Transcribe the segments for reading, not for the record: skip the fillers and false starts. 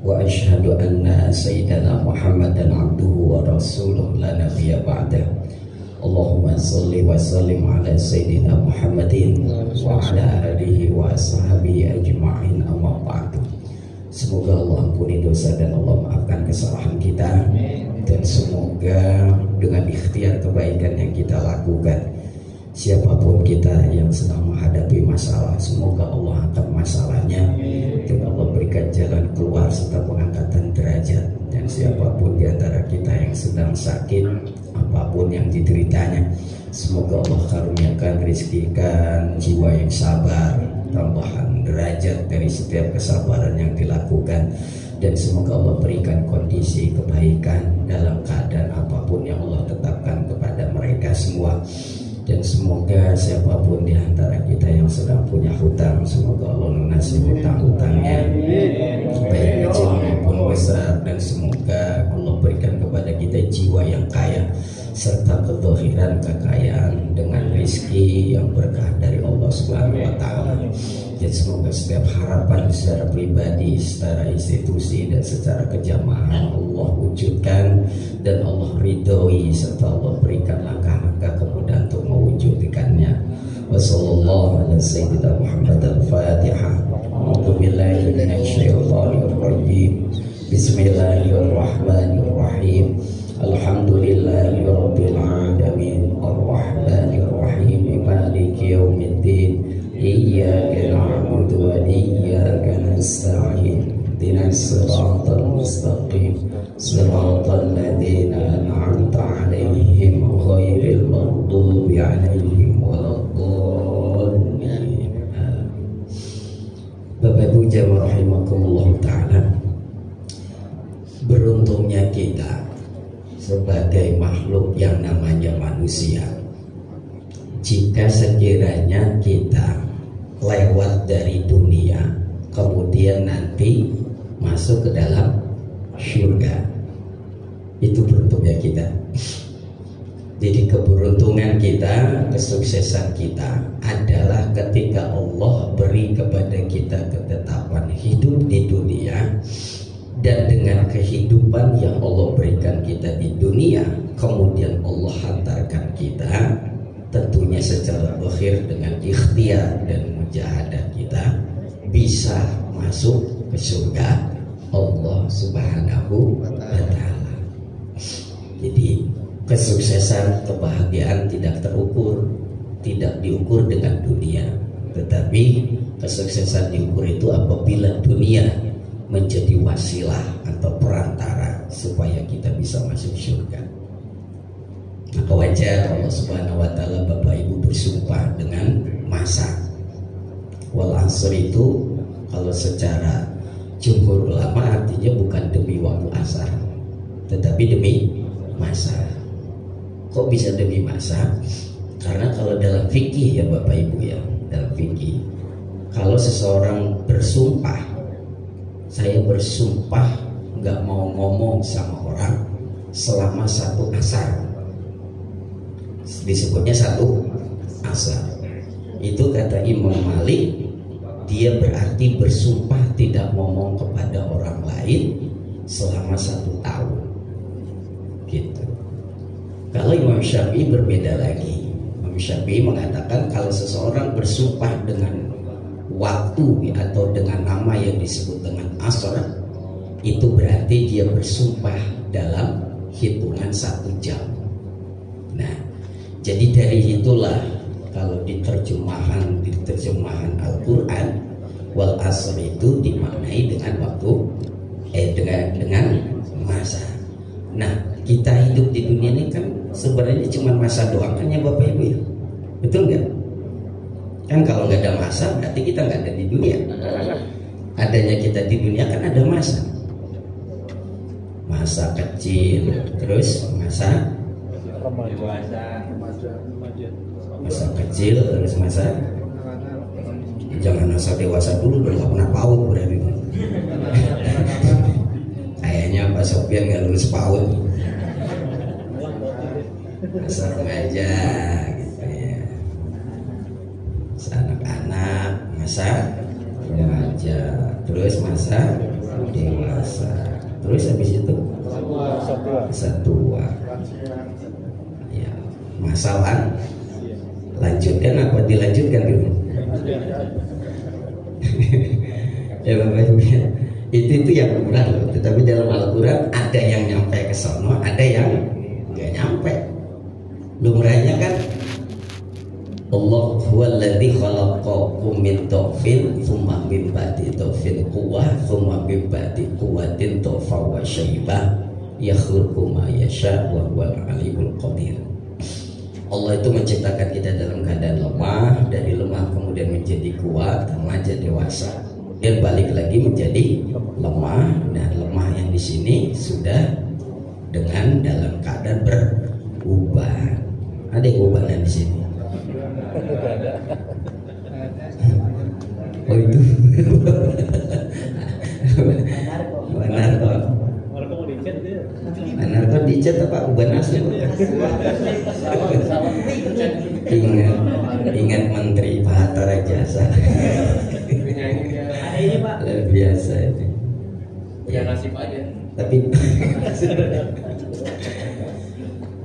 وأشهد أن سيدنا محمدا عبده ورسوله لا نبي بعده. اللهم صل وسلم على سيدنا محمد وعلى آله وأصحابه أجمعين أما بعد. Semoga Allah ampuni dosa dan Allah maafkan kesalahan kita, dan semoga dengan ikhtiar kebaikan yang kita lakukan, siapapun kita yang sedang menghadapi masalah, semoga Allah angkat masalahnya dan Allah berikan jalan keluar serta pengangkatan derajat. Dan siapapun di antara kita yang sedang sakit, apapun yang dideritanya, semoga Allah karuniakan, rizkikan jiwa yang sabar, tambahan derajat dari setiap kesabaran yang dilakukan, dan semoga Allah berikan kondisi kebaikan dalam keadaan apapun yang Allah tetapkan kepada mereka semua. Dan semoga siapapun di antara kita yang sedang punya hutang, semoga Allah lunasi hutang-hutangnya baik kecil maupun besar, dan semoga Allah berikan kepada kita jiwa yang kaya serta kedohiran kekayaan dengan rezeki yang berkah dari Allah Subhanahu wa Ta'ala. Dan semoga setiap harapan secara pribadi, secara institusi, dan secara kejamaah Allah wujudkan, dan Allah ridhoi serta Allah berikan langkah-langkah kemudahan untuk mewujudkannya. Wassallallahu ala sayyidina Muhammad al-Fatihah. A'udzu billahi minasyaitonir rajim. Bismillahirrahmanirrahim. Alhamdulillahi rabbil alamin. Arrahmanir rahim. Maliki yaumiddin. Iyyaka na'budu wa iyyaka nasta'in. Ihdinas siratal mustaqim. Siratal ladzina an'amta 'alaihim ghairil maghdubi 'alaihim waladdallin. Bapak Ibu jamaah rahimakumullah taala, beruntungnya kita sebagai makhluk yang namanya manusia, jika sekiranya kita lewat dari dunia kemudian nanti masuk ke dalam surga, itu beruntungnya kita. Jadi keberuntungan kita, kesuksesan kita adalah ketika Allah beri kepada kita ketetapan hidup di dunia, dan dengan kehidupan yang Allah berikan kita di dunia, kemudian Allah hantarkan kita tentunya secara akhir dengan ikhtiar dan mujahadah kita bisa masuk ke surga Allah Subhanahu wa Ta'ala. Jadi kesuksesan, kebahagiaan tidak terukur, tidak diukur dengan dunia, tetapi kesuksesan diukur itu apabila dunia menjadi wasilah atau perantara supaya kita bisa masuk surga. Maka wajar Allah Subhanahu wa Ta'ala Bapak Ibu bersumpah dengan masa. Wal asr itu kalau secara jumhur ulama artinya bukan demi waktu asar, tetapi demi masa. Kok bisa demi masa? Karena kalau dalam fikih ya Bapak Ibu ya, dalam fikih, kalau seseorang bersumpah, saya bersumpah nggak mau ngomong sama orang selama satu asar, disebutnya satu asar. Itu kata Imam Malik, dia berarti bersumpah tidak ngomong kepada orang lain selama 1 tahun gitu. Kalau Imam Syafi'i berbeda lagi. Imam Syafi'i mengatakan kalau seseorang bersumpah dengan waktu atau dengan nama yang disebut dengan asar, itu berarti dia bersumpah dalam hitungan 1 jam. Nah, jadi dari itulah kalau di terjemahan Al-Quran, wal asr itu dimaknai dengan waktu, dengan masa. Nah, kita hidup di dunia ini kan sebenarnya cuma masa doang kan ya Bapak Ibu ya, betul nggak? Kan kalau nggak ada masa berarti kita nggak ada di dunia. Adanya kita di dunia kan ada masa, masa kecil, terus masa kecil, terus masa, jangan masa dewasa dulu dong, nggak pernah PAUD berarti. Kayaknya Pak Sofyan nggak lulus PAUD. Masa remaja gitu ya, masa anak-anak, masa remaja, terus masa dewasa. Terus habis itu satua. Ya, masalah lanjutkan apa dilanjutkan dulu? Ya Bapak Ibu ya. Itu yang murah loh. Tetapi dalam Al-Quran ada yang nyampe ke sono, ada yang nggak nyampe. Lumrahnya kan Allah huwallazi khalaqakum min dhafin tsumma min ba'di dhafin quwwah tsumma min ba'di quwwatin dhafan wa syaibah yakhluqu ma yasha wa huwal alimul qadir. Allah itu menciptakan kita dalam keadaan lemah, dari lemah kemudian menjadi kuat, remaja, dewasa, kemudian balik lagi menjadi lemah. Nah, lemah yang di sini sudah dengan dalam keadaan berubah. Ada yang ubah di sini? Oh itu. Benar kok. Benar kok dicat apa ubah asli? Ingat Menteri Pak Hatta Rajasa. Luar biasa itu. Ya nasib aja. Tapi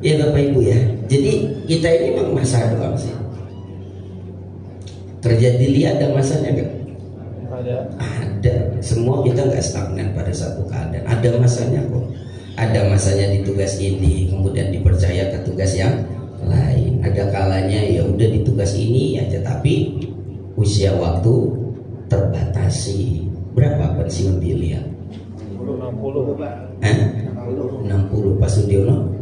ya Bapak Ibu ya. Jadi kita ini memang masa doang sih. Kerja di ada masanya kan? Ada. Semua kita nggak stagnan pada satu keadaan. Ada masanya kok. Ada masanya di tugas ini, kemudian dipercaya ke tugas yang lain. Ada kalanya ya udah di tugas ini aja, tapi usia waktu terbatasi. Berapa pensiun dilihat? 60. 60 Pak Sudiono?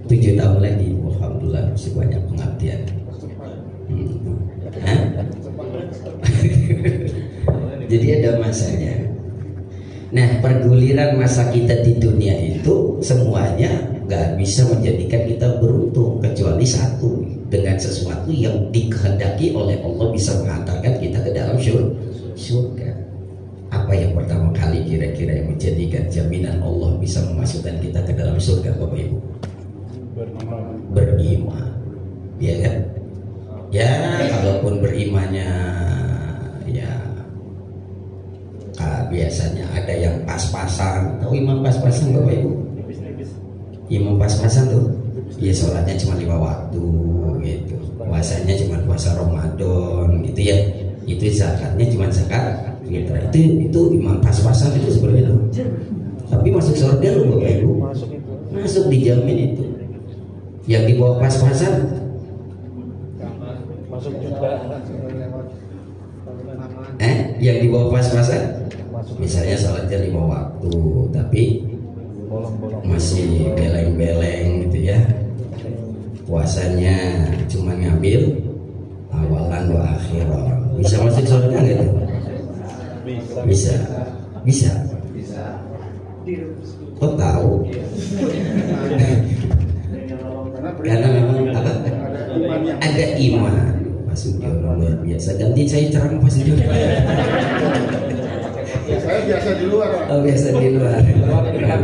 7 tahun lagi. Alhamdulillah masih banyak pengabdian. Jadi ada masanya. Nah, perguliran masa kita di dunia itu semuanya nggak bisa menjadikan kita beruntung, kecuali satu, dengan sesuatu yang dikehendaki oleh Allah bisa mengantarkan kita ke dalam surga. Apa yang pertama kali kira-kira yang menjadikan jaminan Allah bisa memasukkan kita ke dalam surga, Bapak Ibu? Beriman, ya kan? Ya, kalaupun berimannya ya biasanya ada yang pas-pasan. Tahu imam pas-pasan Bapak Ibu? Imam pas-pasan tuh ya sholatnya cuma 5 waktu gitu, puasanya cuma puasa Ramadan gitu ya, itu zakatnya cuma zakat gitu. Itu imam pas-pasan itu sebenarnya loh. Tapi masuk surga loh Bapak Ibu, masuk dijamin itu. Yang di bawah pas-pasan Masuk juga. Yang di bawah pas-pasan misalnya sholatnya 5 waktu tapi masih beleng-beleng gitu ya, puasanya cuma ngambil awalan wa akhiran, bisa masuk surga gitu? Bisa. Kok tahu? Karena memang apa? Ada iman. Pak Sudiono luar biasa. Ganti saya ceramah Pak Sudiono. Saya biasa di luar. Oh, biasa di luar.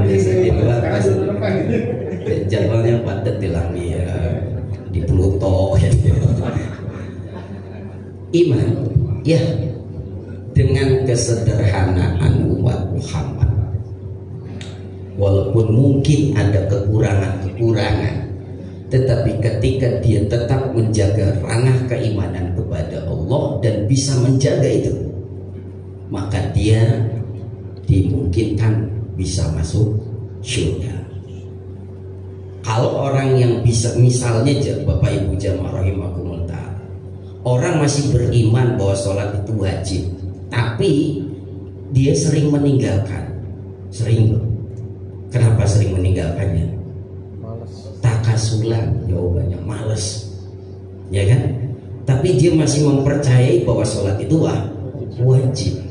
Biasa di luar. Jadwalnya padat di langit ya, di Pluto. Iman, ya, dengan kesederhanaan umat Muhammad. Walaupun mungkin ada kekurangan-kekurangan, tetapi ketika dia tetap menjaga ranah keimanan kepada Allah dan bisa menjaga itu, maka dia dimungkinkan bisa masuk surga. Kalau orang yang bisa, misalnya Bapak Ibu jamaah rahimakumullah, orang masih beriman bahwa sholat itu wajib, tapi dia sering meninggalkan. Kenapa sering meninggalkannya? Takasulan, jawabannya males, ya kan? Tapi dia masih mempercayai bahwa sholat itu wajib.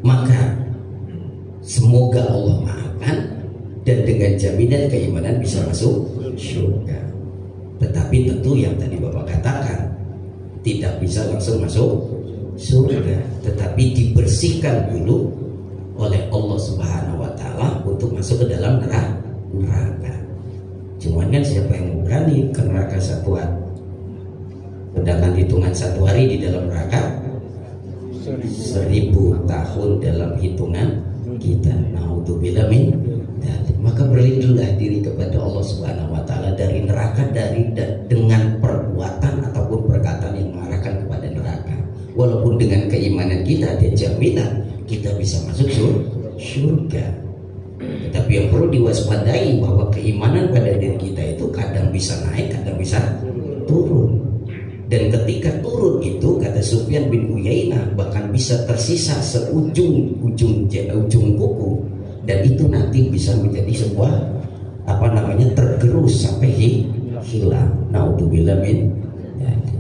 Maka semoga Allah maafkan dan dengan jaminan keimanan bisa masuk surga. Tetapi tentu yang tadi Bapak katakan, tidak bisa langsung masuk surga, tetapi dibersihkan dulu oleh Allah Subhanahu wa Ta'ala untuk masuk ke dalam neraka. Cuman kan siapa yang mau berani ke neraka satu hari? Sedangkan hitungan 1 hari di dalam neraka 1000 tahun dalam hitungan kita. Naudzubillah min dzalik. Maka berlindunglah diri kepada Allah Subhanahu wa taala dari neraka, dengan perbuatan ataupun perkataan yang mengarahkan kepada neraka. Walaupun dengan keimanan kita ada jaminan kita bisa masuk surga. Tetapi yang perlu diwaspadai bahwa keimanan pada diri kita itu kadang bisa naik, kadang bisa turun. Dan ketika turun itu, kata Sufyan bin Uyainah, bahkan bisa tersisa seujung kuku, dan itu nanti bisa menjadi sebuah tergerus sampai hilang. Naudzubillah min dzalik.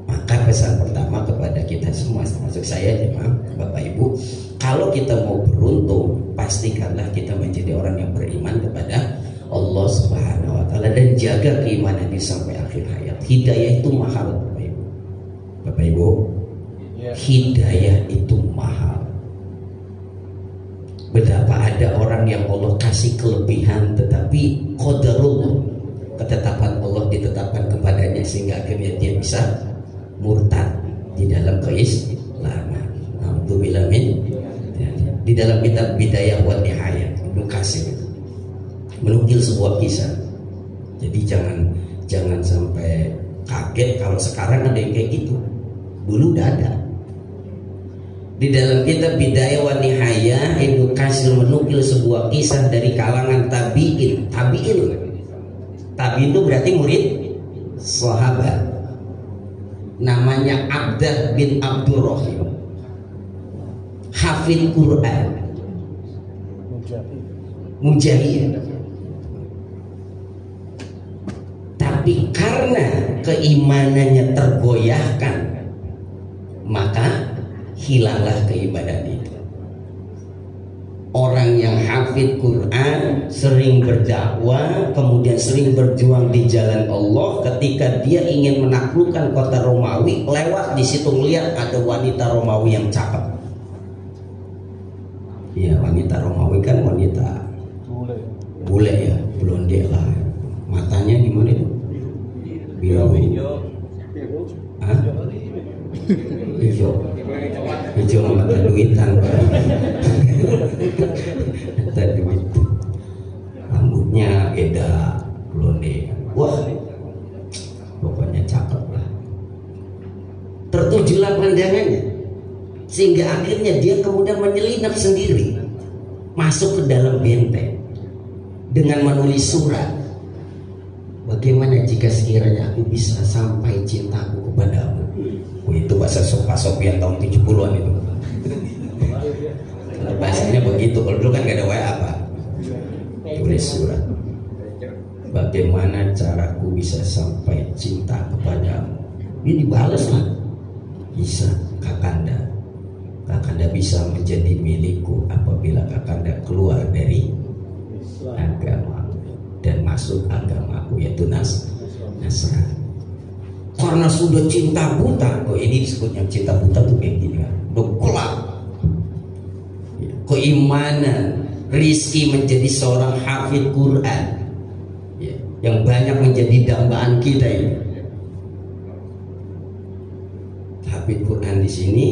Maka pesan pertama kepada kita semua, termasuk saya, jemaah, Bapak Ibu, kalau kita mau beruntung, pastikanlah kita menjadi orang yang beriman kepada Allah Subhanahu wa taala dan jaga keimanan ini sampai akhir hayat. Hidayah itu mahal, Bapak Ibu. Bapak Ibu, hidayah itu mahal. Betapa ada orang yang Allah kasih kelebihan, tetapi qadarullah, ketetapan Allah ditetapkan kepadanya sehingga akhirnya dia bisa murtad di dalam keislaman. Naudzubillah min. Di dalam kitab Bidayah wa Nihayah, Ibnu Katsir menukil sebuah kisah. Jadi jangan sampai kaget kalau sekarang ada yang kayak gitu. Dulu udah ada. Di dalam kitab Bidayah wa Nihayah, Ibnu Katsir menukil sebuah kisah dari kalangan tabi'in. Tabi'in itu berarti murid sahabat. Namanya Abdah bin Abdurrahim, hafid Quran, mujahid. Tapi karena keimanannya tergoyahkan, maka hilanglah keimanan itu. Orang yang hafid Quran, sering berdakwah, kemudian sering berjuang di jalan Allah, ketika dia ingin menaklukkan kota Romawi, lewat di situ melihat ada wanita Romawi yang cakep. Ya, wanita Romawi kan wanita bule ya, blonde lah. Matanya gimana itu? Biru. Hah? Hijau mata duitan. Mata duit. Rambutnya beda, blonde. Wah, pokoknya cakep lah. Tertujulah pandangannya, sehingga akhirnya dia kemudian menyelinap sendiri masuk ke dalam benteng dengan menulis surat. Bagaimana jika sekiranya aku bisa sampai cintaku kepadamu? Oh, itu bahasa Pak Sofian tahun 70-an itu. Bahasanya begitu. Kalau dulu kan gak ada WA apa? Tulis surat. Bagaimana caraku bisa sampai cinta kepadamu? Ini dibalas lah. Bisa, Kakanda. Kakanda bisa menjadi milikku apabila Kakanda keluar dari agama dan masuk agamaku, yaitu Nasrani. Karena sudah cinta buta, ini disebutnya cinta buta tuh kayak gini kan, kelak keimanan, rizki menjadi seorang hafid Quran yang banyak menjadi dambaan kita ini. Hafid Quran di sini,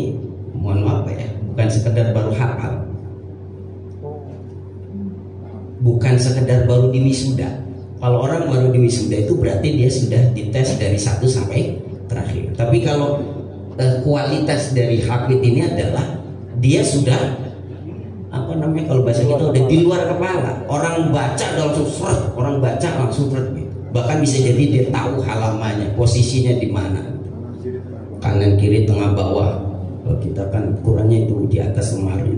mohon maaf ya, bukan sekedar baru hafal, bukan sekedar baru di wisuda. Kalau orang baru di wisuda itu berarti dia sudah dites dari 1 sampai terakhir. Tapi kalau kualitas dari hafid ini adalah dia sudah kalau bahasa kita udah di luar kepala. Orang baca langsung seret, orang baca langsung seret gitu. Bahkan bisa jadi dia tahu halamannya, posisinya di mana, kanan kiri tengah bawah. Kalau kita kan ukurannya itu di atas lemari,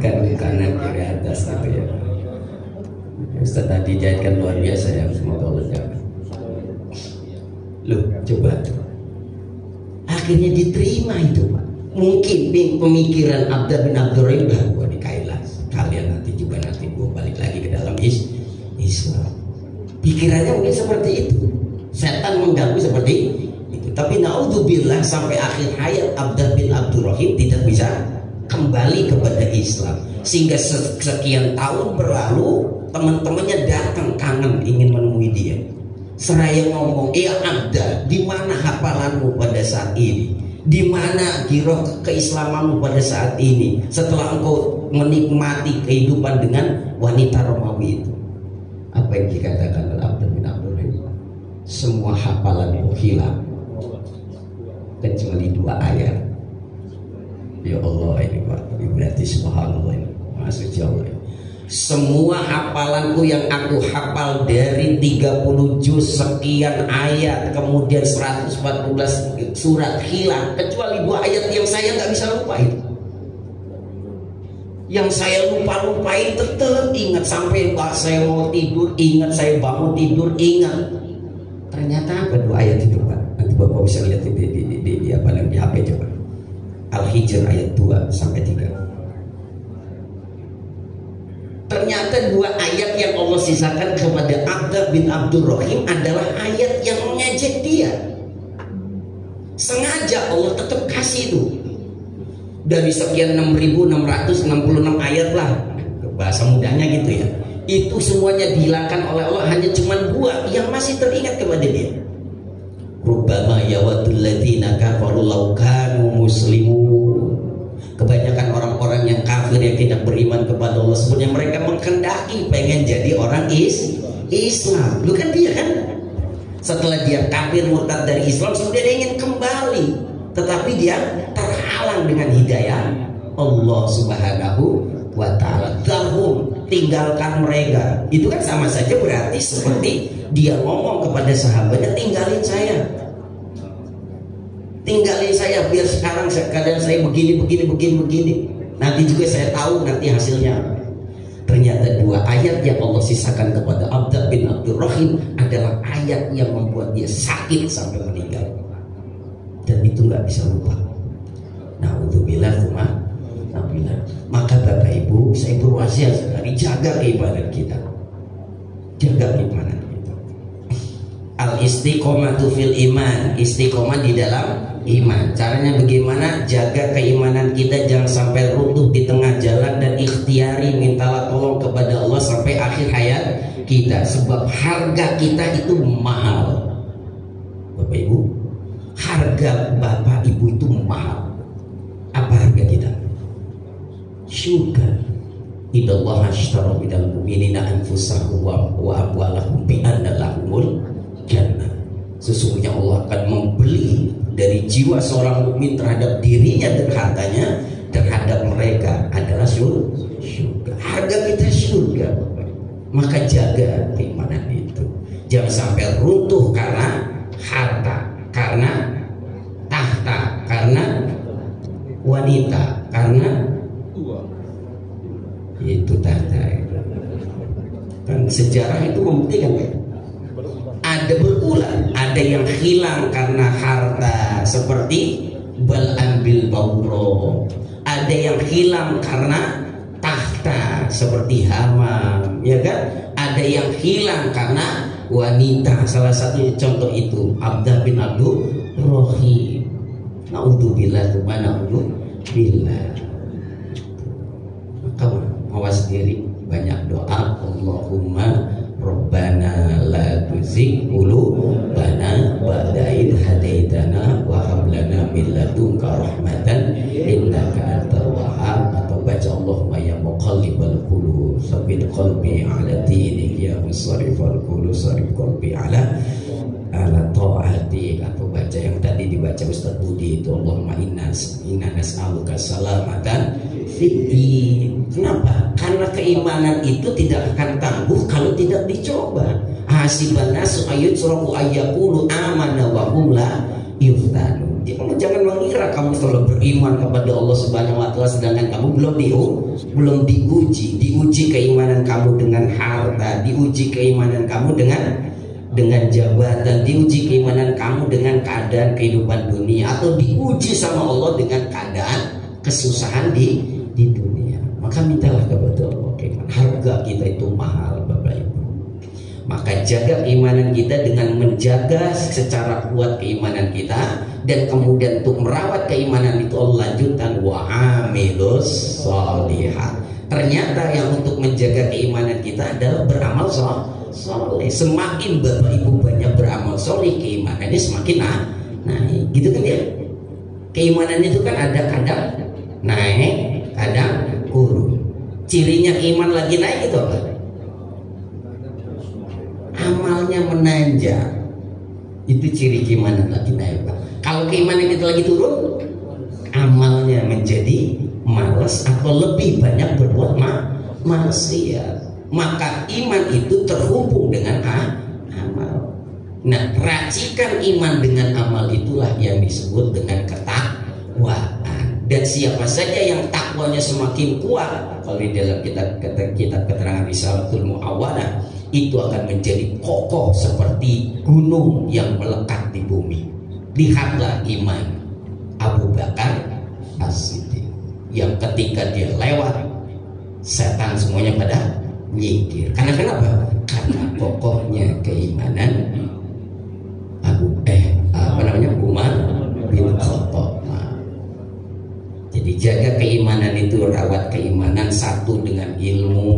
kan kanan kiri atas gitu ya. Ustaz tadi jahitkan luar biasa ya, semoga Allah jaga. Loh, coba akhirnya diterima itu Pak. Mungkin pemikiran Abdah bin Abdurrahim, gua dikailah kalian nanti juga gua balik lagi ke dalam Islam. Pikirannya mungkin seperti itu. Setan mengganggu seperti itu. Tapi naudzubillah sampai akhir hayat Abdah bin Abdurrahim tidak bisa kembali kepada Islam. Sehingga sekian tahun berlalu, teman-temannya datang kangen ingin menemui dia. Seraya ngomong, "Ya Abdah, di mana hafalanmu pada saat ini?" Di mana giroh keislamanmu pada saat ini setelah engkau menikmati kehidupan dengan wanita Romawi itu? Apa yang dikatakan oleh Abdul bin Abdul Rahim? Semua hafalanku hilang kecuali 2 ayat. Ya Allah, ini Pak, ini berarti subhanallah, ini masuk jauh. Semua hafalanku yang aku hafal dari 30 juz sekian ayat, kemudian 114 surat hilang kecuali 2 ayat yang saya nggak bisa lupain. Yang saya lupain tetap ingat sampai saya mau tidur ingat, saya bangun tidur ingat. Ternyata apa 2 ayat itu Pak? Nanti Bapak bisa lihat di apa di HP coba. Al-Hijr ayat 2 sampai 3. Ternyata 2 ayat yang Allah sisakan kepada Abdullah bin Abdul Rahim adalah ayat yang mengejek dia. Sengaja Allah tetap kasih itu. Dari sekian 6.666 ayat lah, bahasa mudahnya gitu ya. Itu semuanya dihilangkan oleh Allah, hanya cuma 2 yang masih teringat kepada dia. Rubbama yawadul ladzina kafaru law kanu muslimun. Kebanyakan orang-orang yang kafir yang tidak beriman kepada Allah sebenarnya mereka menghendaki pengen jadi orang Islam. Lu kan dia kan setelah dia kafir murtad dari Islam sebenarnya dia ingin kembali, tetapi dia terhalang dengan hidayah Allah Subhanahu wa taala. Dahum, tinggalkan mereka. Itu kan sama saja berarti seperti dia ngomong kepada sahabatnya, tinggalin saya biar sekarang keadaan saya begini. Nanti juga saya tahu nanti hasilnya. Ternyata 2 ayat yang Allah sisakan kepada Abdullah bin Abdul Rahim adalah ayat yang membuat dia sakit sampai meninggal. Dan itu nggak bisa lupa. Na'udzubillah. Maka Bapak Ibu, saya berwasiat sekali jaga keimanan kita. Al-istiqomatu fil iman, istiqomah di dalam iman. Caranya bagaimana? Jaga keimanan kita jangan sampai runtuh di tengah jalan, dan ikhtiari mintalah tolong kepada Allah sampai akhir hayat kita, sebab harga kita itu mahal. Bapak Ibu, harga Bapak Ibu itu mahal. Apa harga kita? Syurga. Innallaha ashtara minal mu'minina anfusahum wa amwalahum bi anna lahumul jannah. Sesungguhnya Allah akan membeli dari jiwa seorang mukmin terhadap dirinya dan hartanya terhadap mereka adalah surga. Harga kita surga. Maka jaga keimanan itu. Jangan sampai runtuh karena harta, karena tahta, karena wanita, karena itu tahta. Kan sejarah itu membuktikan kan? Ada berulang, ada yang hilang karena harta seperti Bal'am bil Bawro, ada yang hilang karena tahta seperti Hamam, ya kan? Ada yang hilang karena wanita, salah satu contoh itu Abdullah bin Abdul Rahim. Naudzubillah, naudzubillah. Maka mawas diri, banyak doa. Allahumma Rabbana la tuzigh qulubana ba'da idh hadaitana wa hab lana min ladunka rahmatan innaka antal wahhab. Atau baca Allahumma ya muqallibal qulub tsabbit qalbi ala dinik ya musarrifal qulub sarrif qalbi ala taati. Atau baca yang tadi dibaca Ustaz Budi itu, Allahumma inna nas'aluka salamatan fiddin. Kenapa? Karena keimanan itu tidak akan tangguh kalau tidak dicoba. Hasiban nasu ayyutraku ayyaqulu amanna wa hum la yuftanu. Jangan mengira kamu selalu beriman kepada Allah Subhanahu wa taala sedangkan kamu belum diuji. Diuji keimanan kamu dengan harta, diuji keimanan kamu dengan jabatan, diuji keimanan kamu dengan keadaan kehidupan dunia, atau diuji sama Allah dengan keadaan kesusahan di dunia. Maka mintalah kepada Allah keimanan. Harga kita itu mahal Bapak Ibu. Maka jaga keimanan kita dengan menjaga secara kuat keimanan kita, dan kemudian untuk merawat keimanan itu Allah lanjutkan wa amilus sholihat. Ternyata yang untuk menjaga keimanan kita adalah beramal soleh. Semakin Bapak Ibu banyak beramal soleh, keimanannya semakin naik, gitu kan ya. Keimanan itu kan ada kadang naik, kadang turun. Cirinya iman lagi naik itu apa? Amalnya menanjak. Itu ciri keimanan lagi naik, Pak. Kalau keimanan itu lagi turun, amalnya menjadi malas atau lebih banyak berbuat maksiat. Maka iman itu terhubung dengan amal. Nah, racikan iman dengan amal itulah yang disebut dengan ketakwaan. Dan siapa saja yang takwanya semakin kuat, kalau di dalam kitab keterangan Risalatul Mu'awwalah, itu akan menjadi kokoh seperti gunung yang melekat di bumi. Lihatlah iman Abu Bakar As-Siddiq, yang ketika dia lewat, setan semuanya pada nyingkir. Karena kenapa? Karena kokohnya keimanan Umar bin Khattab. Jadi jaga keimanan itu, rawat keimanan satu dengan ilmu.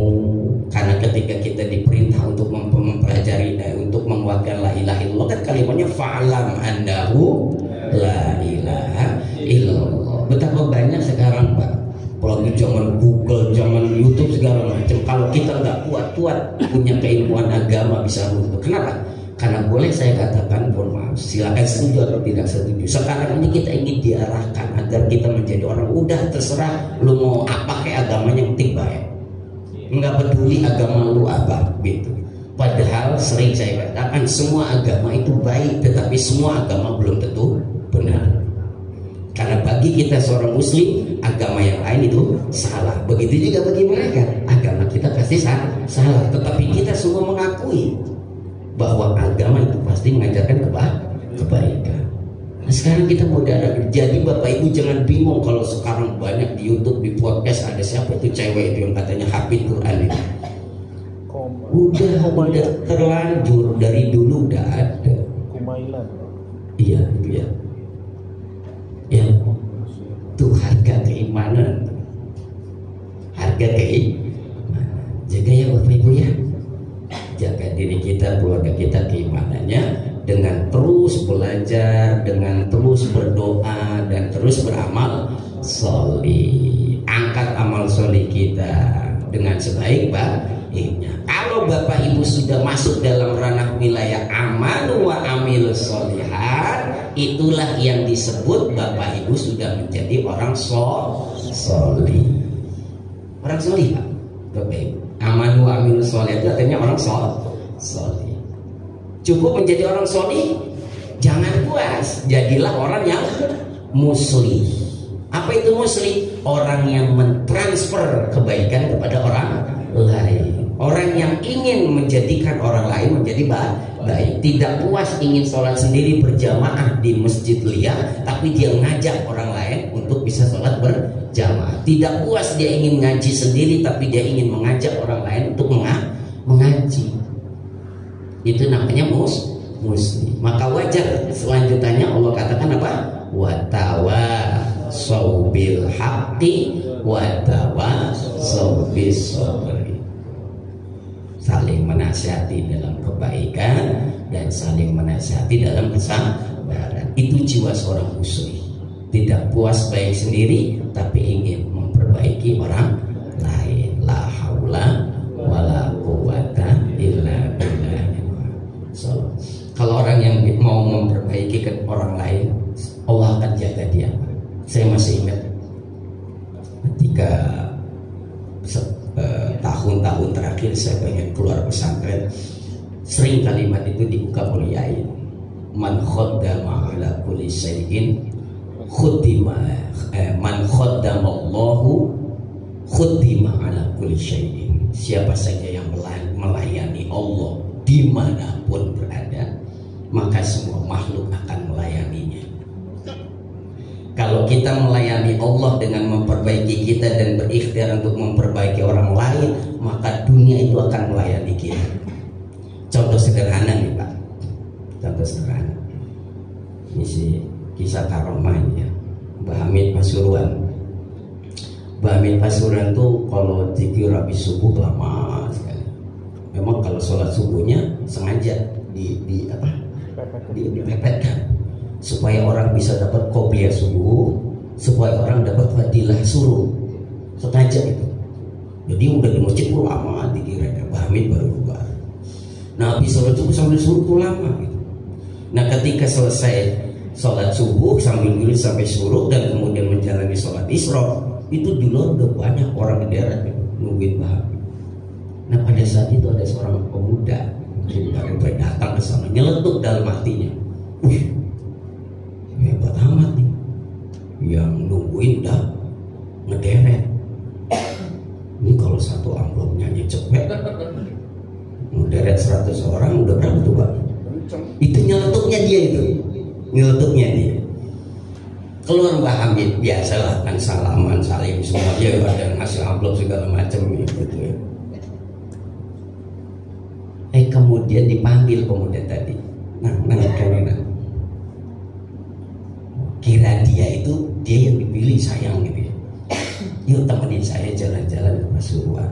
Karena ketika kita diperintah untuk mempelajari, untuk menguatkan la ilaha illallah, kan kalimatnya fa'lam annahu la ilaha illallah. Betapa banyak sekarang, Pak, apalagi zaman Google, zaman YouTube segala macam. Kalau kita nggak kuat punya keilmuan agama bisa runtuh. Kenapa? Karena boleh saya katakan, mohon maaf, silakan setuju atau tidak setuju. Sekarang ini kita ingin diarahkan agar kita menjadi orang udah terserah lu mau apa kayak agamanya, yang penting baik. Nggak peduli agama lu apa gitu. Padahal sering saya katakan semua agama itu baik, tetapi semua agama belum tentu benar. Karena bagi kita seorang muslim, agama yang lain itu salah. Begitu juga bagi mereka, agama kita pasti salah. Tetapi kita semua mengakui bahwa agama itu pasti mengajarkan kebaikan. Nah, sekarang kita mau darah. Jadi Bapak Ibu jangan bingung kalau sekarang banyak di YouTube, di podcast ada siapa itu cewek itu yang katanya hafid Quran itu. Udah terlanjur, dari dulu udah ada. Kumailan. Iya itu ya. Ya, itu harga keimanan. Harga keimanan. Jaga ya Bapak Ibu ya. Jaga diri kita, keluarga kita, keimanannya dengan terus belajar, dengan terus berdoa, dan terus beramal solih. Angkat amal solih kita dengan sebaik-baiknya. Kalau Bapak Ibu sudah masuk dalam ranah wilayah amal wa amil solihat, itulah yang disebut Bapak Ibu sudah menjadi orang solih. Orang solih, Pak, Bapak Ibu. Aman wa amil solih itu artinya orang solih. Cukup menjadi orang solih, jangan puas, jadilah orang yang muslih. Apa itu muslih? Orang yang mentransfer kebaikan kepada orang lain. Orang yang ingin menjadikan orang lain menjadi baik. Tidak puas ingin sholat sendiri berjamaah di masjid liar, tapi dia ngajak orang lain untuk bisa sholat berjamaah. Tidak puas dia ingin ngaji sendiri, tapi dia ingin mengajak orang lain untuk mengaji. Itu namanya muslim. Maka wajar selanjutnya Allah katakan apa? Watawasau bil haqqi watawasau bis sabri. Saling menasihati dalam kebaikan dan saling menasihati dalam kesabaran. Itu jiwa seorang muslim. Tidak puas baik sendiri, tapi ingin memperbaiki orang lain. La haula wala quwata illa billah. So, kalau orang yang mau memperbaiki ke orang lain, Allah akan jaga dia. Saya masih ingat ketika tahun-tahun terakhir saya pengen keluar pesantren, sering kalimat itu dibuka oleh yai. Man khaddama ala kulli syai'in khuddima, man khaddama Allahu khuddima ala kulli syai'in. Siapa saja yang melayani Allah dimanapun berada, maka semua makhluk akan melayaninya. Kalau kita melayani Allah dengan memperbaiki kita dan berikhtiar untuk memperbaiki orang lain, maka dunia itu akan melayani kita. Contoh sederhana nih Pak, contoh sederhana. Ini sih kisah karomahnya Mbah Hamid Pasuruan. Mbah Hamid Pasuruan tuh kalau zikir habis subuh lama sekali. Memang kalau sholat subuhnya sengaja dipepetkan. supaya orang bisa dapat qobliyah subuh, supaya orang dapat fadilah suruh. Sengaja itu. Jadi udah di masjid tuh lama dikira Pak Hamid baru keluar. Nah habis sholat subuh sambil suruh tuh lama gitu. Nah ketika selesai sholat subuh sambil dulu sampai suruh dan kemudian menjalani sholat isra, itu di luar udah banyak orang di daerah nungguin Pak Hamid. Nah pada saat itu ada seorang pemuda mungkin baru datang ke sana, nyeletuk dalam hatinya, wih hebat amat nih, yang nungguin udah ngederet. Ini kalau satu amplop nyanyi cepet, ngederet 100 orang udah berapa tuh Pak? Itu nyeletuknya dia itu, nyeletuknya dia. Keluar Mbak Hamid, biasalah kan salaman, salim semua, dia ada ngasih amplop segala macam gitu ya. Kemudian dipanggil pemuda tadi, nah kira dia itu dia yang dipilih sayang gitu ya. Yuk temenin saya jalan-jalan ke Pasuruan.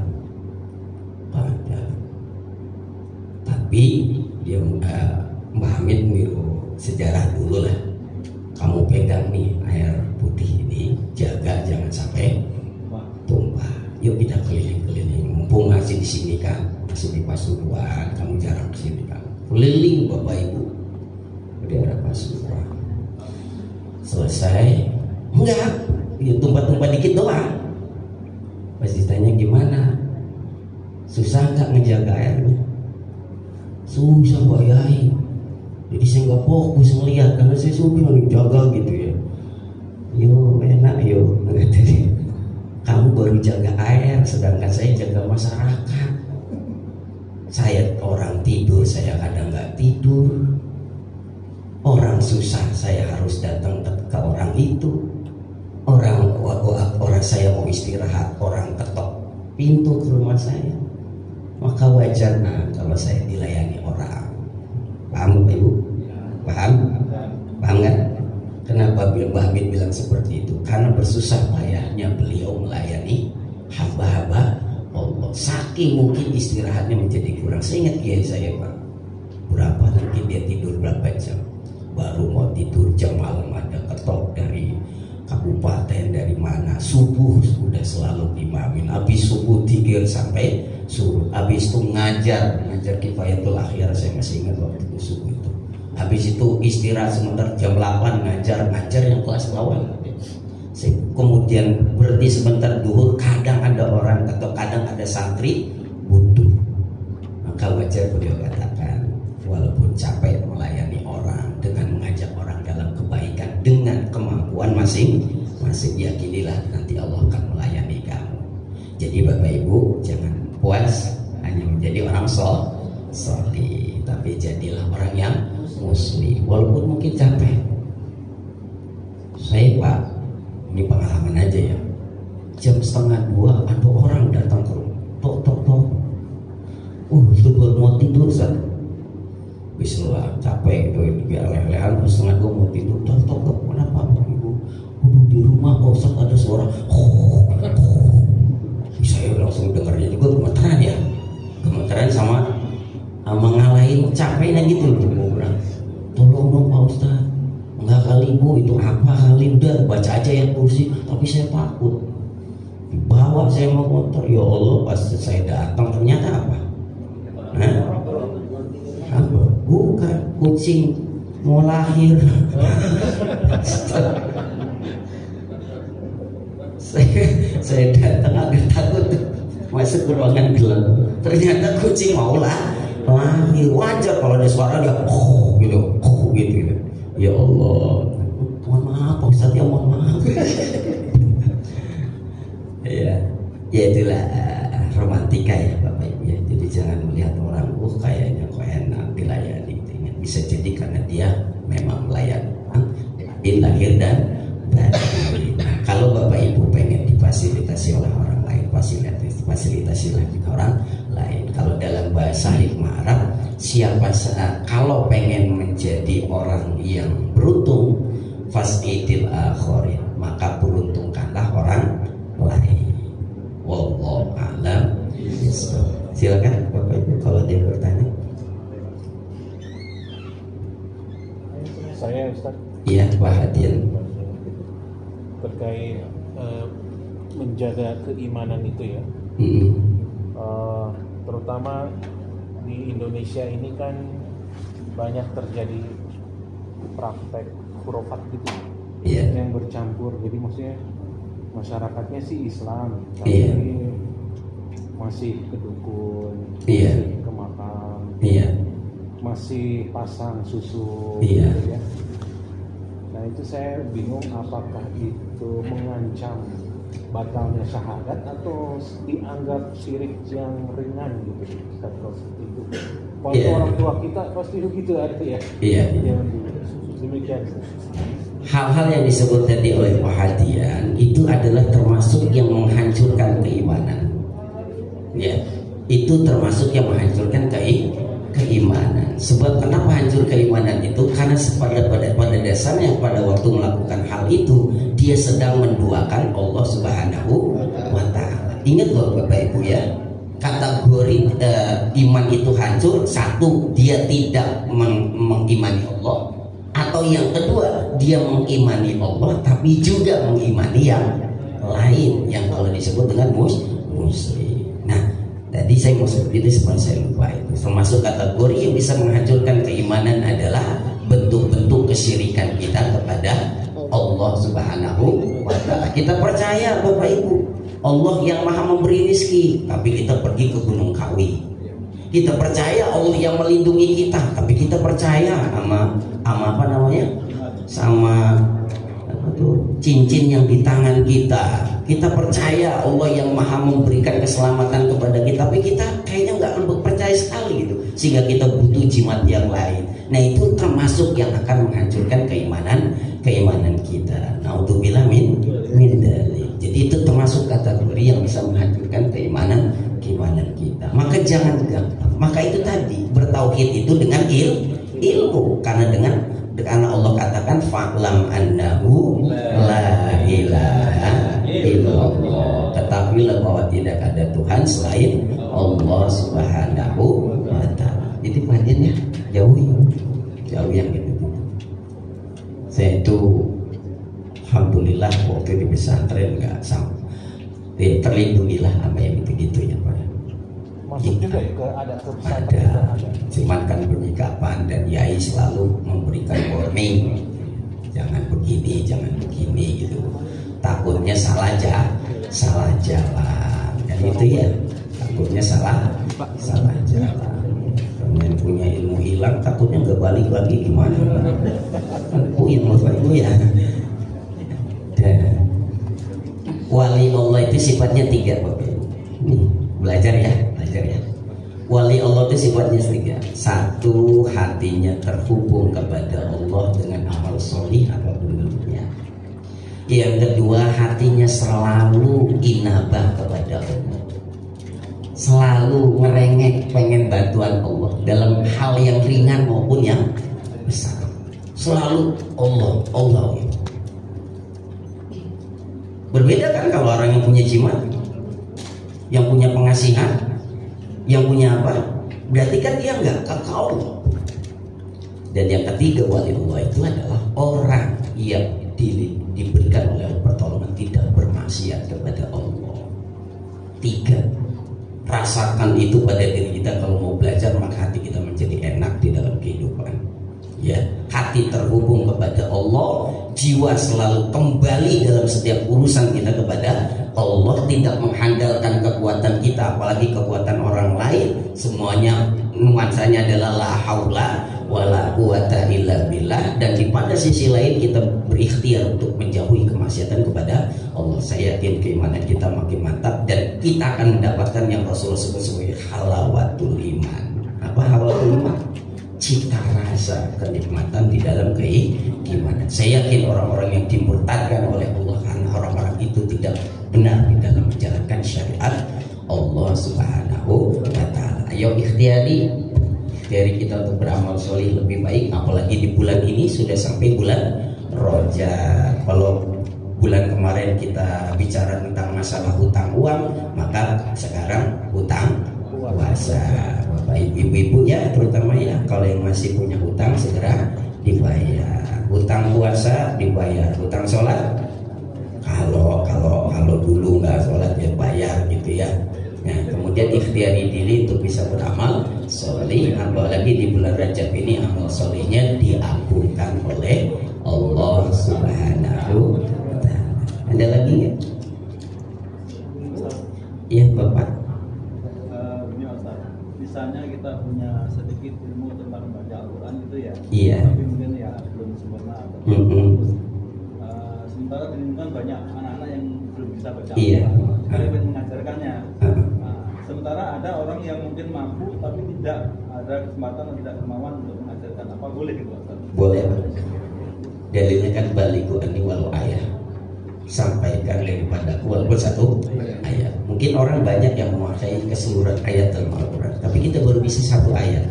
Tapi dia Mbak Hamid miru sejarah dulu lah. Kamu pegang nih air putih ini, jaga jangan sampai tumpah. Yuk kita keliling-keliling. Mumpung masih di sini kan, masih di Pasuruan, kamu jarang kesini kan. Keliling Bapak Ibu ke daerah Pasuruan. Selesai, enggak, ya tumpah-tumpah dikit doang. Pas ditanya gimana, susah nggak ngejaga airnya? Susah Pak Yai. Jadi saya nggak fokus ngeliat karena saya suka jaga gitu ya. Yo enak yo, jadi kamu baru jaga air, sedangkan saya jaga masyarakat. Saya orang tidur, saya kadang nggak tidur. Orang susah, saya harus datang ke orang itu. Orang saya mau istirahat, orang ketok pintu ke rumah saya. Maka wajar kalau saya dilayani orang. Paham Ibu? Paham? Paham kan? Kenapa Mbak Hamid bilang seperti itu? Karena bersusah payahnya beliau melayani hamba-hamba Allah. Saking mungkin istirahatnya menjadi kurang. Saya ingat kiai saya Pak, berapa mungkin dia tidur berapa jam? Baru mau tidur jam malam ada ketok dari kabupaten dari mana, subuh sudah selalu dimamin. Habis subuh tidur sampai subuh. Habis itu ngajar kifayatul akhir, saya masih ingat waktu itu subuh itu. Habis itu istirahat sebentar jam 8 ngajar yang kelas bawah. Kemudian berhenti sebentar duhur, kadang ada orang atau kadang ada santri butuh. Maka wajar beliau katakan, walaupun capek melayani orang dengan mengajak orang dalam kebaikan dengan kemampuan masing-masing, yakinilah nanti Allah akan melayani kamu. Jadi Bapak Ibu jangan puas hanya menjadi orang soleh, tapi jadilah orang yang muslim walaupun mungkin capek. Saya Pak, ini pengalaman aja ya, jam 1:30 ada orang datang ke rumah, tok. Itu baru mau tidur Ustaz. Bismillah, capek gitu, biar lelehan, terus 1:30 mau tidur, tok, kenapa Bapak Ibu? Di rumah Pak Ustaz ada suara, saya langsung dengarnya juga gemeteran sama ngalahin capeknya gitu loh. Mau bilang, tolong dong Pak Ustaz, enggak kali Bu, itu apa kali, udah baca aja ya kursi, tapi saya takut. Dibawa saya mau motor, ya Allah pas saya datang ternyata apa? Apa? Bukan, kucing mau lahir. saya datang agak takut masuk ke ruangan gelap, ternyata kucing mau lahir. Wajar kalau ada suara dia gitu. Ya Allah, mohon maaf Pak Ustaz, ya mohon maaf. Ya itulah romantika ya Bapak Ibu ya. Jadi jangan melihat orang kayaknya kok enak dilayani. Bisa jadi karena dia memang melayani lahir dan batin. Nah, kalau Bapak Ibu pengen difasilitasi oleh orang lain, fasilitasi lagi orang lain. Kalau dalam bahasa hikmah Arab, kalau pengen menjadi orang yang beruntung, fasidil akhirin, maka beruntungkanlah orang lain. Wallahu a'lam. Silakan Bapak Ibu kalau dia bertanya. Saya Ustaz. Iya, perhatian. Terkait menjaga keimanan itu ya. Terutama di Indonesia ini kan banyak terjadi praktek khurafat gitu yang bercampur. Jadi maksudnya masyarakatnya sih Islam, tapi masih ke dukun, masih ke makam, masih pasang susu, gitu ya. Nah itu saya bingung apakah itu mengancam batalnya syahadat atau dianggap syirik yang ringan gitu. Itu. Waktu orang tua kita pasti begitu ada ya. Demikian. Hal-hal yang disebut tadi oleh perhatian itu adalah termasuk yang menghancurkan keimanan. Ya, itu termasuk yang menghancurkan keimanan. Sebab kenapa hancur keimanan itu? Karena pada dasarnya pada waktu melakukan hal itu dia sedang menduakan Allah Subhanahu wa Ta'ala. Ingat loh Bapak Ibu ya, kategori iman itu hancur. Satu, dia tidak mengimani Allah, atau yang kedua dia mengimani Allah tapi juga mengimani yang lain yang kalau disebut dengan muslim. Nah, tadi saya mau sebut ini sebelum saya lupa, itu termasuk kategori yang bisa menghancurkan keimanan adalah bentuk-bentuk kesyirikan kita kepada Allah Subhanahu wa Ta'ala. Kita percaya Bapak Ibu Allah yang maha memberi rezeki, tapi kita pergi ke Gunung Kawi. Kita percaya Allah yang melindungi kita, tapi kita percaya sama apa namanya, sama apa tuh, cincin yang di tangan kita. Kita percaya Allah yang maha memberikan keselamatan kepada kita, tapi kita kayaknya nggak percaya sekali gitu, sehingga kita butuh jimat yang lain. Nah itu termasuk yang akan menghancurkan keimanan kita. Naudzubillah min dzalik. Jadi itu termasuk kategori yang bisa menghancurkan keimanan kita. Maka jangan gampang. Maka itu tadi bertauhid itu dengan ilmu, karena Allah katakan fa'lam annahu la ilaha illallah. Ketahuilah bahwa tidak ada Tuhan selain Allah Subhanahu wa Ta'ala. Jadi perhatiannya jauh yang itu. Saya itu alhamdulillah waktu di pesantren nggak sampai terlindungilah sama yang gitu ya Pak. Masuk juga ya ke ada cuman kan penyikapan dan yai selalu memberikan warning, jangan begini gitu, takutnya salah jalan, dan itu ya takutnya salah jalan. Yang punya ilmu hilang takutnya nggak balik lagi gimana? Puin Bapak Ibu ya. Dan wali Allah itu sifatnya 3 Bapak Ibu. Nih, belajar ya. Wali Allah itu sifatnya 3. 1, hatinya terhubung kepada Allah dengan amal solih apapun bentuknya. Yang kedua, hatinya selalu inabah kepada Allah, selalu merengek pengen bantuan Allah dalam hal yang ringan maupun yang besar. Selalu Allah. Berbeda kan kalau orang yang punya jimat, yang punya pengasihan, yang punya apa, berarti kan dia nggak kekal. Dan yang ketiga, wali Allah itu adalah orang yang diberikan oleh Allah pertolongan tidak bermaksiat kepada Allah. 3, rasakan itu pada diri kita. Kalau mau belajar maka hati kita menjadi enak di dalam kehidupan. Ya, hati terhubung kepada Allah, jiwa selalu kembali dalam setiap urusan kita kepada Allah, tidak mengandalkan kekuatan kita apalagi kekuatan orang lain. Semuanya nuansanya adalah la haula wala quwata illa billah. Dan di pada sisi lain kita berikhtiar untuk menjauhi kemaksiatan kepada Allah. Saya yakin keimanan kita makin mantap dan kita akan mendapatkan yang Rasulullah sebut sebagai halawatul iman. Apa halawatul iman? Cita rasa kenikmatan di dalam keimanan. Saya yakin orang-orang yang dimurtadkan oleh Allah karena orang-orang itu tidak benar di dalam menjalankan syariat Allah Subhanahu wa Ta'ala. Ayo ikhtiari kita untuk beramal solih lebih baik, apalagi di bulan ini sudah sampai bulan Rajab. Kalau bulan kemarin kita bicara tentang masalah hutang uang, maka sekarang hutang puasa. Bapak ibu-ibu ya terutama ya, kalau yang masih punya hutang segera dibayar. Hutang puasa dibayar. Hutang sholat kalau dulu nggak sholat ya bayar gitu ya. Nah, kemudian ikhtiari diri untuk bisa beramal soleh, apalagi di bulan Rajab ini amal solehnya diampunkan oleh Allah Subhanahu wa Ta'ala. Ada lagi nggak? Iya Bapak. Begini Ustaz, misalnya kita punya sedikit ilmu tentang baca Al-Quran gitu ya. Iya. Tapi mungkin ya belum sempurna. Sementara kan banyak anak-anak yang belum bisa baca Iya. Al-Quran. Kita ingin mengajarkannya. Sementara ada orang yang mungkin mampu tapi tidak ada kesempatan atau tidak kemauan untuk mengajarkan. Apa boleh gitu Ustaz? Boleh. Dalilnya kan baliku ani walau ayat. Sampaikan daripadaku walaupun satu ayat. Mungkin orang banyak yang menguasai keseluruhan ayat dalam Al-Quran, tapi kita baru bisa satu ayat.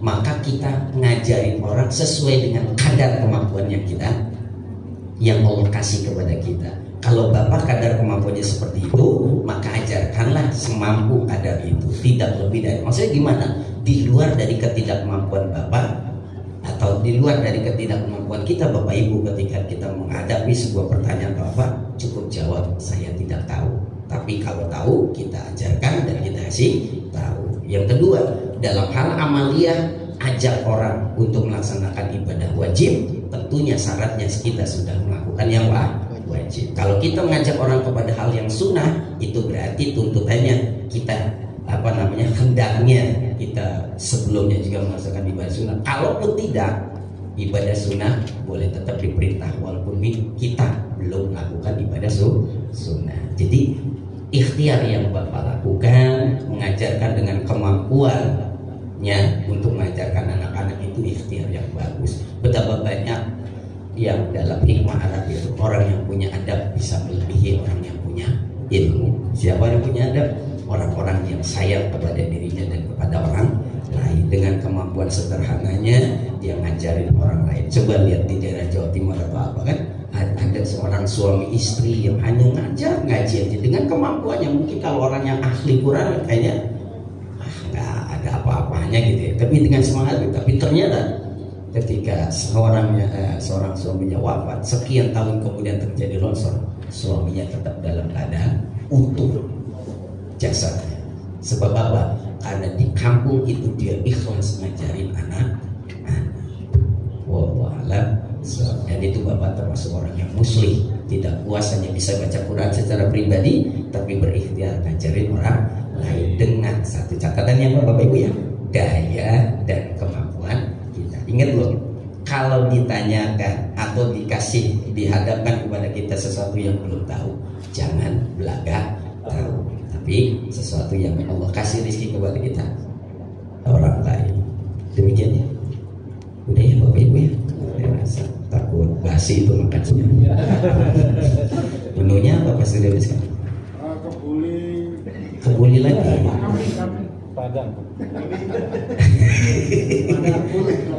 Maka kita ngajarin orang sesuai dengan kadar kemampuannya kita yang Allah kasih kepada kita. Kalau Bapak kadar kemampuannya seperti itu, maka ajarkanlah semampu kadar itu, tidak lebih dari. Maksudnya gimana? Di luar dari ketidakmampuan Bapak atau di luar dari ketidakmampuan kita Bapak Ibu, ketika kita menghadapi sebuah pertanyaan Bapak, cukup jawab saya tidak tahu. Tapi kalau tahu kita ajarkan dan kita kasih tahu. Yang kedua, dalam hal amaliyah, ajak orang untuk melaksanakan ibadah wajib. Tentunya syaratnya kita sudah melakukan yang wajib. Kalau kita mengajak orang kepada hal yang sunnah, itu berarti tuntutannya kita hendaknya kita sebelumnya juga melaksanakan ibadah sunnah. Kalaupun tidak, ibadah sunnah boleh tetap diperintah walaupun kita belum melakukan ibadah sunnah. Jadi ikhtiar yang Bapak lakukan, mengajarkan dengan kemampuannya untuk mengajarkan anak-anak itu ikhtiar yang bagus. Betapa banyak yang dalam hikmah Arab itu orang yang punya adab bisa melebihi orang yang punya ilmu. Siapa yang punya adab? Orang-orang yang sayang kepada dirinya dan kepada orang lain. Dengan kemampuan sederhananya dia ngajarin orang lain. Coba lihat di daerah Jawa Timur atau apa kan, ada seorang suami istri yang hanya ngaji aja dengan kemampuannya. Mungkin kalau orang yang ahli Quran kayaknya nggak ada apa-apanya gitu ya, tapi dengan semangat. Tapi ternyata ketika seorang suaminya wafat, sekian tahun kemudian terjadi longsor, suaminya tetap dalam keadaan utuh jasadnya. Sebab apa? Karena di kampung itu dia ikhlas ngajarin anak-anak. Wallahualam. Dan itu Bapak termasuk orang yang muslim, tidak puas hanya bisa baca Quran secara pribadi, tapi berikhtiar ngajarin orang lain dengan satu catatan yang Bapak Ibu ya, daya dan kemampuan kita. Ingat loh, kalau ditanyakan atau dihadapkan kepada kita sesuatu yang belum tahu, jangan belaga tahu. Tapi sesuatu yang Allah kasih rezeki kepada kita, orang lain. Demikian ya. Udah ya Bapak Ibu ya. Saya rasa takut basi itu makannya. Menunya apa pas sudah bisa? Kebuli lagi. Padang.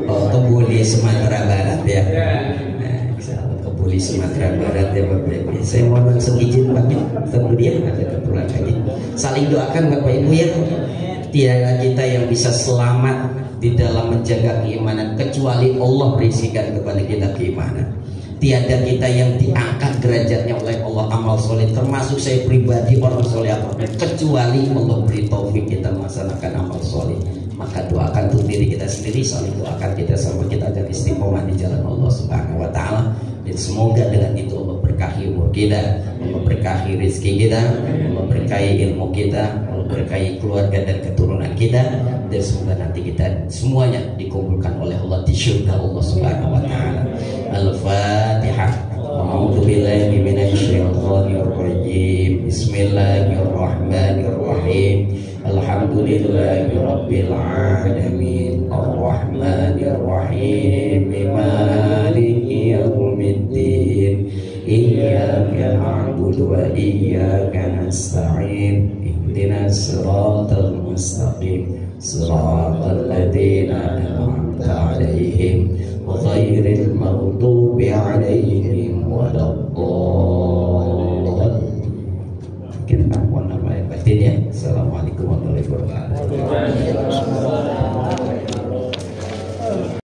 Oh, kebuli Sumatera Barat ya. Nah, kebuli Sumatera Barat ya Bapak Ibu. Saya mau langsung izin pamit. Kemudian ada keperluan lagi. Saling doakan Bapak Ibu ya. Tiada kita yang bisa selamat di dalam menjaga keimanan kecuali Allah berikan kepada kita keimanan. Tiada kita yang diangkat derajatnya oleh Allah amal soleh, termasuk saya pribadi orang soleh apapun, kecuali Allah beri taufik kita melaksanakan amal soleh. Maka doakan untuk diri kita sendiri, saling doakan kita sama kita agar istiqomah di jalan Allah Subhanahu wa Ta'ala. Dan semoga dengan itu Allah berkahi umur kita, Allah berkahi rezeki kita, Allah berkahi ilmu kita, Allah berkahi keluarga dan keturunan kita, dan semoga nanti kita semuanya dikumpulkan oleh Allah di syurga Allah Subhanahu wa Ta'ala. Al-Fatihah. A'udzu billahi minasyaitonir rajim. Bismillahirrahmanirrahim. Alhamdulillahi rabbil alamin. Ar-Rahmanir Rahim. Maliki yaumiddin. Iyyaka na'budu wa iyyaka nasta'in. Ihdinas siratal mustaqim. Siratal ladzina an'amta 'alaihim ghairil maghdubi 'alaihim waladdallin. Kita mohon maaf batin ya. Assalamualaikum warahmatullahi wabarakatuh.